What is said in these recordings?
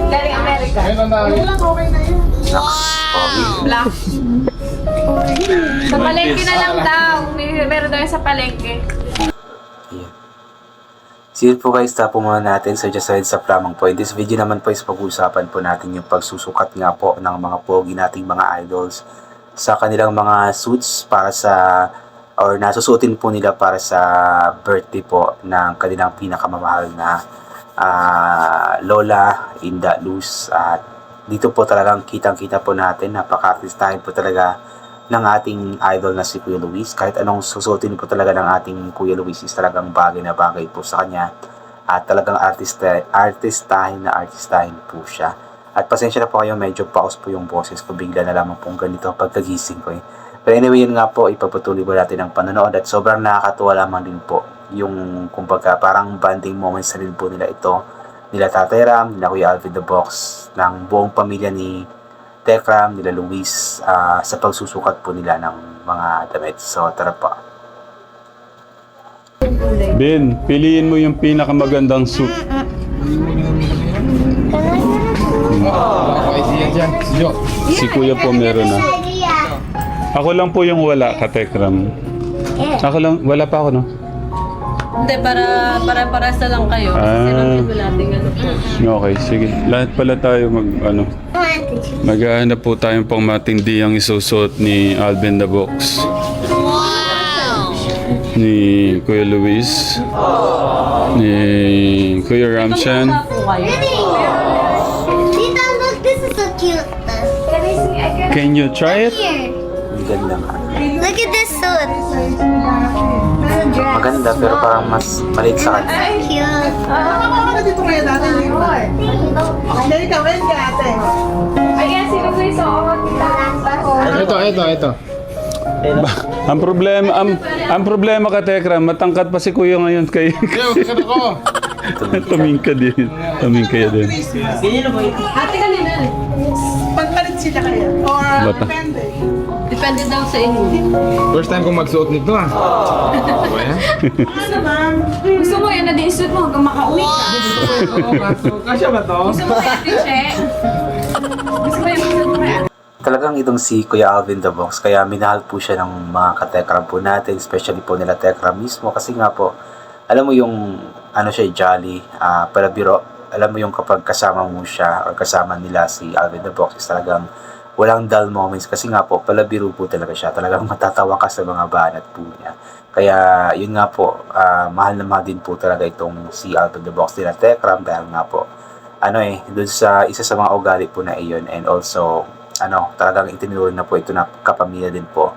Galing Amerika. Okay na yun. Black. Sa palengke na lang daw. Meron daw sa palengke. See po guys, tapo muna natin sa just ahead sa Flamang Point. This video naman po is pag-uusapan po natin yung pagsusukat nga po ng mga pogi nating mga idols sa kanilang mga suits para sa or nasusutin po nila para sa birthday po ng kanilang pinakamamahal na Lola Inda Luz. At dito po talagang kitang-kita po natin, napaka-artistahin po talaga ng ating idol na si Kuya Luis. Kahit anong susutin po talaga ng ating Kuya Luis is talagang bagay na bagay po sa kanya. At talagang artistahin po siya. At pasensya na po kayo, medyo pause po yung boses ko. Bigla na lamang pong ganito pagkagising ko eh. Pero anyway, yun nga po, ipapatuloy po natin ang panonood. At sobrang nakakatuwa lamang din po yung kumbaga parang bonding moments na rin po nila ito. Nila Tatay Ram, nila Kuya Alvin the Box, ng buong pamilya ni Tekram, nila Luis, sa pagsusukat po nila ng mga damit. So, tara pa. Ben, piliin mo yung pinakamagandang suit. Si Kuya po meron na. Ako lang po yung wala, Katekram. Ako lang, wala pa ako, no? Hindi, para na lang kayo. Kasi namin natin ano po. Okay, sige. Lahat pala tayo maghahanap po tayong pang matindi ang isusot ni Alvin the Box. Ni Kuya Luis. Ni Kuya Ramshan. Tita, look, this is so cute. Can you try it? Ang ganda nga. Look at this suit. Maganda pero parang mas maliit sa kanya. Cute. Dito kayo dati. Dali ka, wen ka ate. Ayan, sino ko yung Ito. Ang problema ka, Tekram, matangkad pa si Kuya ngayon kayo. Tumingka din. Ate kanina. Pagpalit sila kayo. Or Bata. depende. Depende daw sa inyo. First time kong magsuot nito ah. Ano ma'am? Gusto mo yun na din suit mo hanggang makauwi ka. Kasya ba to? Gusto mo kaya tiche? Gusto mo yung suit mo kaya? Talagang itong si Kuya Alvin the Box, kaya minahal po siya ng mga katekram po natin, especially po nila Tekram mismo, kasi nga po, alam mo yung ano siya, jolly, palabiro, alam mo yung kapag kasama mo siya or kasama nila si Alvin the Box, is talagang walang dull moments, kasi nga po, palabiro po talaga siya, talagang matatawa ka sa mga banat po niya. Kaya yun nga po, mahal na mahal din po talaga itong si Alvin the Box nila Tekram, dahil nga po, dun sa isa sa mga ugali po na iyon, and also, talagang itinuloy na po ito na kapamilya din po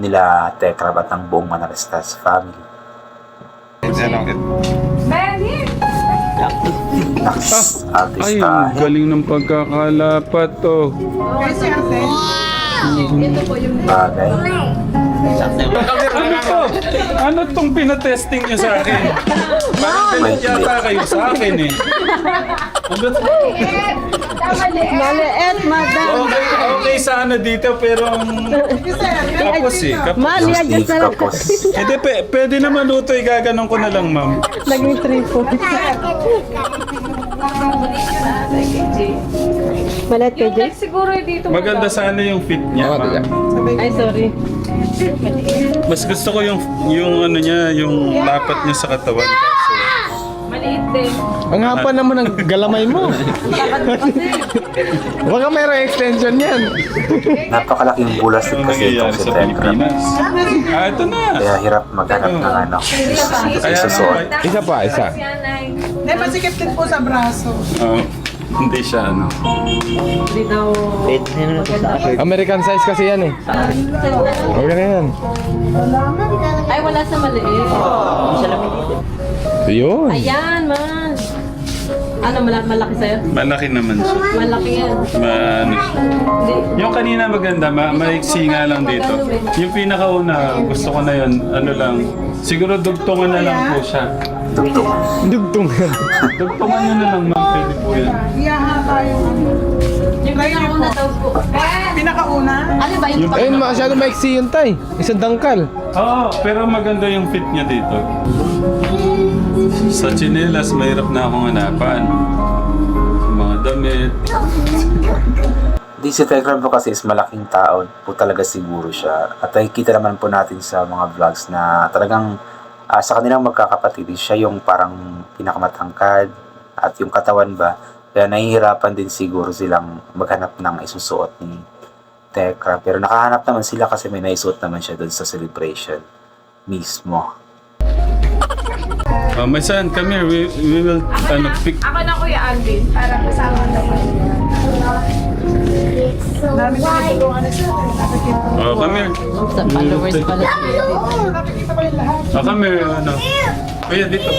nila Tekram at ng buong Manalastas family. Naks, Ay, artista. ang galing ng pagkakalapat to. Kasi ate. Ito po yung Bagay. Ano to? Ano tong pinatesting niyo sa akin? Parang ganun yata kayo sa akin eh. Ano to? maliit, madam. Okay sana dito pero kapos eh. Kapos. Yung Steve Kapos. Hindi, pwede naman luto, igaganon ko na lang, ma'am. Naging 3 po. Maliit kay Jay? Siguro dito mo. Maganda sana yung fit niya, ma'am. Ay, sorry. Mas gusto ko yung ano niya, yung lapat niya sa katawan. Kaso, Maliit din. Ang hapa naman ng galamay mo. Baka mayroong extension yan. Napakalaking bulas din ano kasi itong nangyayari si sa Tekram. Pilipinas? Ito na. Kaya hirap maghanap ng isusuot. Isa pa, isa. Hindi, masikip-kip po sa braso. Hindi siya ano. Hindi daw. American size kasi yan eh. Okay na yan. Ay, wala sa maliit. Yun. Ayan, man. Ano, malaki sa'yo? Malaki naman siya. Malaki yan. Ano siya. Hindi. Yung kanina maganda, maiksi nga lang dito. Yung pinakauna, gusto ko na yun, ano lang, siguro dugtungan na lang po siya. Dugtungan. Dugtungan nyo na lang, ma'am, pwede po yan. Iyahata yung ano. Yung pinakauna daw po. Pinakauna? Ano ba yung Eh, masyado maiksi yun tay. Isang dangkal. Oo, pero maganda yung fit niya dito. Sa chinelas, mahirap na akong hanapan. damit. Di si Tekram po kasi is malaking tao po talaga siguro siya. At nakikita naman po natin sa mga vlogs na talagang sa kanilang magkakapatid, siya yung parang pinakamatangkad at yung katawan ba. Kaya nahihirapan din siguro silang maghanap ng isusuot ni Tekram. Pero nakahanap naman sila kasi may naisuot naman siya doon sa celebration mismo. My son, come here. We will pick. Ako na Kuya Alvin, para kasama naman. It's so white. Oh, come here. Sa followers pala. Oh, come here. Ano? Kuya, dito.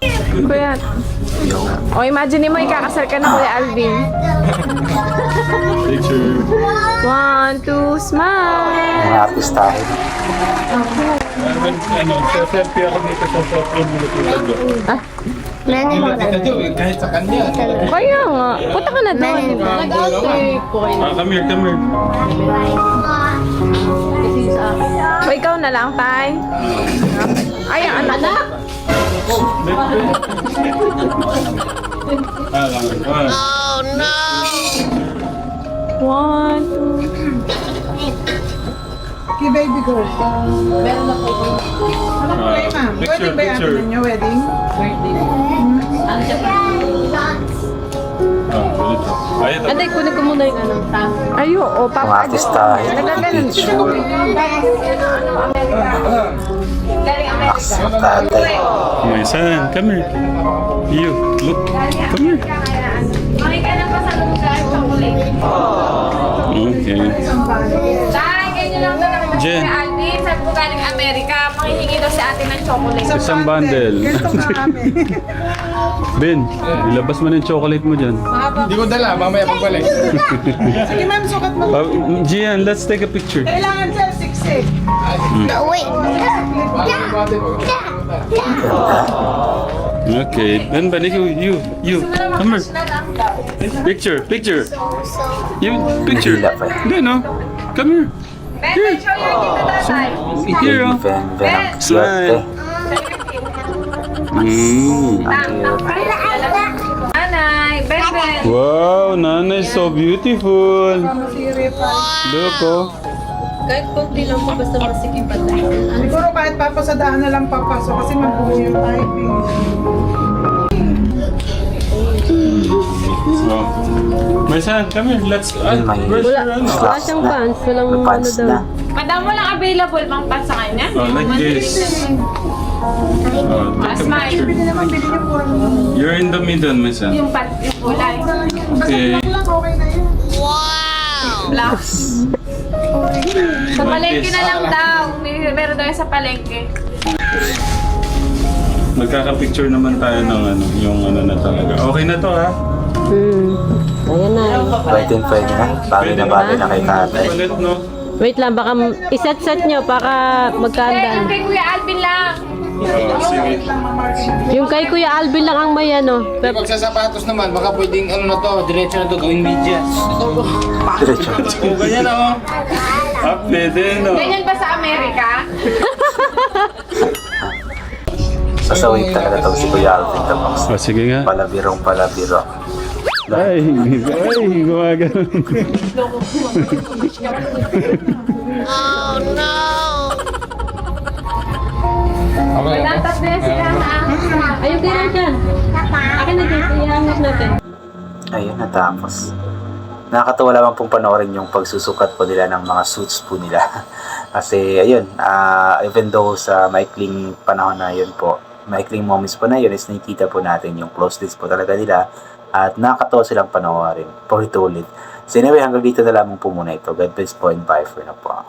Kuya. O, imagine mo, ikakasal ka na Kuya Alvin. Picture. 1, 2, smile! Mga artistahin. Selfie ako dito sa software mo dito. Kahit sa kanya. Kaya nga, punta ka na doon. Nag-outtake po kayo. Come here, come here. O, ikaw na lang, Tay. Ay, ang anak. Oh no! 1, 2, baby girl. Meron na po ito. Picture, picture. Wedding? Birthday. Ano siya pa? Ayun. Anday, kunin ko muna yung ano. ayo, o, Mga papa. artistahin. Nagaganon siya. Galing Amerika. Ang tatay. My son, come here. You, look. Come here. Makika na pa sa lugar, chocolate. Okay. Tay, ganyan lang na naman Jen. Kuya Alvin. Sabi ko galing Amerika, makihingi daw si ate ng chocolate. Isang bundle. Ganito nga kami. Ben, ilabas mo na yung chocolate mo dyan. Hindi ko dala, mamaya pagbalik. Sige ma'am, sukat mo. Gian, let's take a picture. Kailangan siya 6'8". No, wait. Okay, then balik you. Come here. Picture, picture. You, picture. Nahila pa eh. Hindi, no? Come here. Ben, may show yung kita tatay. Here, oh. Ven ang swerte. Mm. Nanay, Ben, Ben. Wow, Nana is so beautiful. Look, oh. Kahit konti lang po, basta masikip pa tayo. Siguro kahit papasadahan na lang papasok kasi mabuo yung typing. Wow. My son, come here. Let's. May Where's your ano? Wala siyang pants, walang May pants ano daw. na. Madam, walang available bang pants sa kanya? Oh, like this. Oh, take a Smile. picture. Hindi naman bilhin yung purong. You're in the middle, my son. Yung pants, yung kulay. Okay. Lang, okay na yun. Black. Sa palengke na lang daw. Meron daw sa palengke. Magkaka-picture naman tayo ng ano, yung ano na talaga. Okay na to, ha? Ayan na. Pwede na. Bagay na kay tatay. Ulit, no? Wait lang, baka iset-set nyo para Hindi, magkaandaan. yung kay Kuya Alvin lang. Oh, sige. Yung kay Kuya Alvin lang ang may ano. Pag sa sapatos naman, baka pwedeng ano na to, diretso na to, gawing medyas. Diretso. Oh, ganyan na, oh. Ah, pwede, no? Ganyan ba sa Amerika? Sasawit talaga to si Kuya Alvin Tabox. Oh, sige nga. Palabirong palabiro. Ay, gumagano. Wala, tatlo yan sila ha. Ayun din lang dyan. Akin na dyan, ihangat natin. Ayun, natapos. Nakakatawa lamang pong panoorin yung pagsusukat po nila ng mga suits po nila. Kasi, ayun, even though sa maikling panahon na yun po, maikling moments po na yun, is nakikita po natin yung closeness po talaga nila. At nakakatawa silang panoorin. Paulit-ulit. So anyway, hanggang dito na lamang po muna ito. God bless po and bye for now po.